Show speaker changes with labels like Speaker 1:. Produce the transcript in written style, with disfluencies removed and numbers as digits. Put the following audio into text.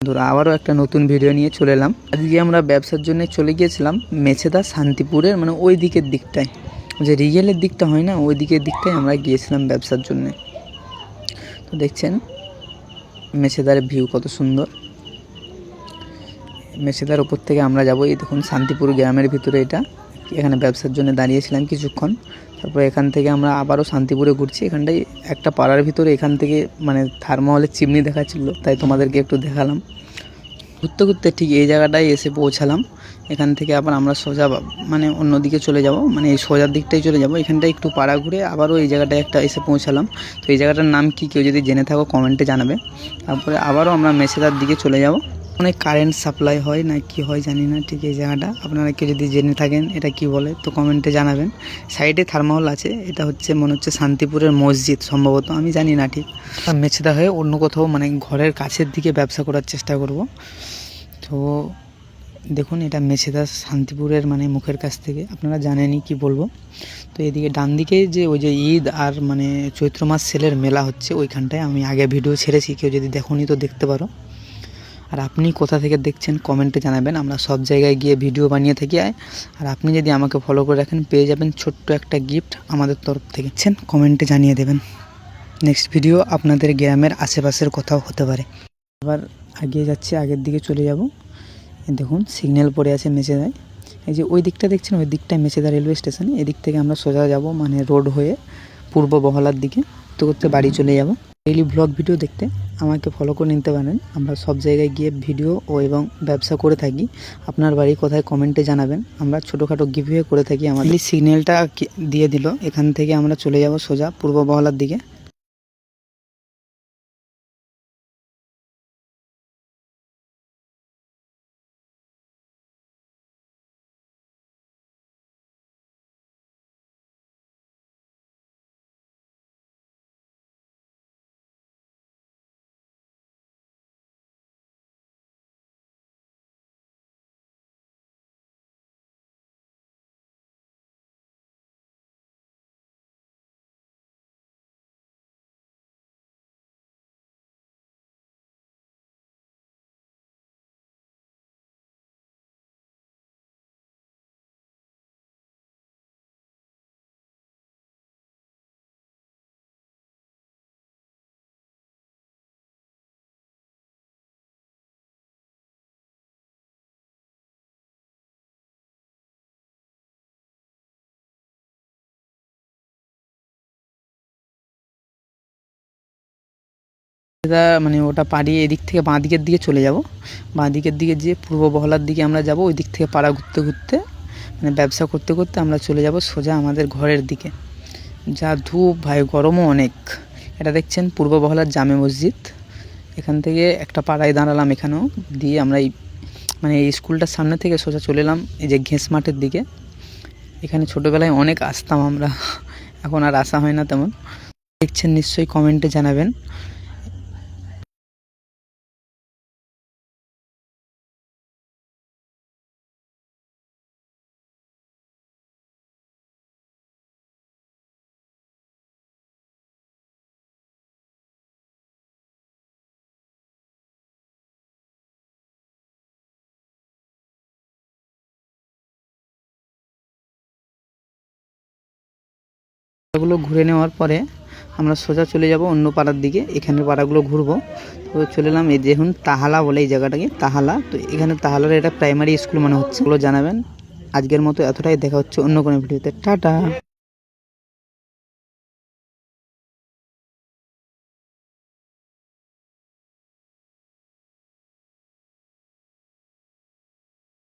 Speaker 1: ধরো আবারও একটা নতুন ভিডিও নিয়ে চলে এলাম। আজকে আমরা ব্যবসার জন্য চলে গিয়েছিলাম মেছেদা শান্তিপুরের মানে ওই দিকের দিকটায়, যে রিয়েলের দিকটা হয় না, ওই দিকের দিকটায় আমরা গিয়েছিলাম ব্যবসার জন্যে। তো দেখছেন মেছেদার ভিউ কত সুন্দর। মেছেদার উপর থেকে আমরা যাবো। এই দেখুন শান্তিপুর গ্রামের ভিতরে এটা। এখানে ব্যবসার জন্য দাঁড়িয়েছিলাম কিছুক্ষণ, তারপর এখান থেকে আমরা আবারও শান্তিপুরে ঘুরছি। এখানটায় একটা পাড়ার ভিতরে এখান থেকে মানে থার্মোহলের চিমনি দেখাচ্ছিলো, তাই তোমাদেরকে একটু দেখালাম। ঘুরতে ঘুরতে ঠিক এই জায়গাটায় এসে পৌঁছালাম। এখান থেকে আবার আমরা সোজা মানে অন্যদিকে চলে যাব, মানে এই সোজার দিকটাই চলে যাব। এখানটায় একটু পাড়া ঘুরে আবারও এই জায়গাটায় একটা এসে পৌঁছালাম। তো এই জায়গাটার নাম কি কেউ যদি জেনে থাকো কমেন্টে জানাবে। তারপরে আবারও আমরা মেছেদার দিকে চলে যাব। অনেক কারেন্ট সাপ্লাই হয় না কি হয় জানি না ঠিক এই জায়গাটা, আপনারা কেউ যদি জেনে থাকেন এটা কি বলে তো কমেন্টে জানাবেন। সাইডে থার্মোহল আছে, এটা হচ্ছে মনে হচ্ছে শান্তিপুরের মসজিদ সম্ভবত, আমি জানি না ঠিক। মেছেদা হয়ে অন্য কোথাও মানে ঘরের কাছের দিকে ব্যবসা করার চেষ্টা করব। তো দেখুন এটা মেছেদা শান্তিপুরের মানে মুখের কাছ থেকে, আপনারা জানেনই কি বলবো। তো এদিকে ডান দিকে যে ওই যে ঈদ আর মানে চৈত্র মাস সেলের মেলা হচ্ছে, ওইখানটায় আমি আগে ভিডিও ছেড়েছি, কেউ যদি দেখোনি তো দেখতে পারো। আর আপনি কোথা থেকে দেখছেন কমেন্টে জানাবেন। আমরা সব জায়গায় গিয়ে ভিডিও বানিয়ে থাকি, আর আপনি যদি আমাকে ফলো করে রাখেন পেয়ে যাবেন ছোট্ট একটা গিফট আমাদের তরফ থেকে। কমেন্টে জানিয়ে দেবেন। নেক্সট ভিডিও আপনাদের গ্রামের আশেপাশের কোথাও হতে পারে। আবার এগিয়ে যাচ্ছি, আগের দিকে চলে যাব। দেখুন সিগন্যাল পড়ে আছে মেছেদায়। এই যে ওই দিকটা দেখছেন, ওই দিকটায় মেছেদা রেলওয়ে স্টেশন। এদিক থেকে আমরা সোজা যাব মানে রোড হয়ে পূর্ব বহলার দিকে। তো করতে বাড়ি চলে যাব। ডেইলি ব্লগ ভিডিও দেখতে আমাকে ফলো করে নিতে পারেন। আমরা সব জায়গায় গিয়ে ভিডিও এবং ব্যবসা করে থাকি। আপনার বাড়ি কোথায় কমেন্টে জানাবেন। আমরা ছোটোখাটো গিভওয়ে করে থাকি। আমাদের সিগন্যালটা দিয়ে দিল, এখান থেকে আমরা চলে যাব সোজা পূর্ব বহলার দিকে। মানে ওটা পাড়িয়ে এদিক থেকে বাঁ দিকের দিকে চলে যাব। বাঁ দিকের দিকে যেয়ে পূর্ব বহলার দিকে আমরা যাব। ওই দিক থেকে পাড়া ঘুরতে ঘুরতে মানে ব্যবসা করতে করতে আমরা চলে যাব সোজা আমাদের ঘরের দিকে। যা ধূপ ভাই, গরমও অনেক। এটা দেখছেন পূর্ব বহলার জামে মসজিদ। এখান থেকে একটা পাড়ায় দাঁড়ালাম, এখানেও দিয়ে আমরা এই মানে এই স্কুলটার সামনে থেকে সোজা চলে এলাম এই যে ঘেঁস মাঠের দিকে। এখানে ছোটোবেলায় অনেক আসতাম আমরা, এখন আর আসা হয় না তেমন। দেখছেন নিশ্চয়ই কমেন্টে জানাবেন। পাড়াগুলো ঘুরে নেওয়ার পরে আমরা সোজা চলে যাব অন্য পাড়ার দিকে। এখানের পাড়াগুলো ঘুরবো। তো চলে এলাম এই দেখুন তাহালা বলে এই জায়গাটাকে, তাহালা। তো এখানে তাহালার এটা প্রাইমারি স্কুল মনে হচ্ছে। ওগুলো জানাবেন। আজকের মতো এতটাই, দেখা হচ্ছে অন্য কোনো ভিডিওতে। টাটা।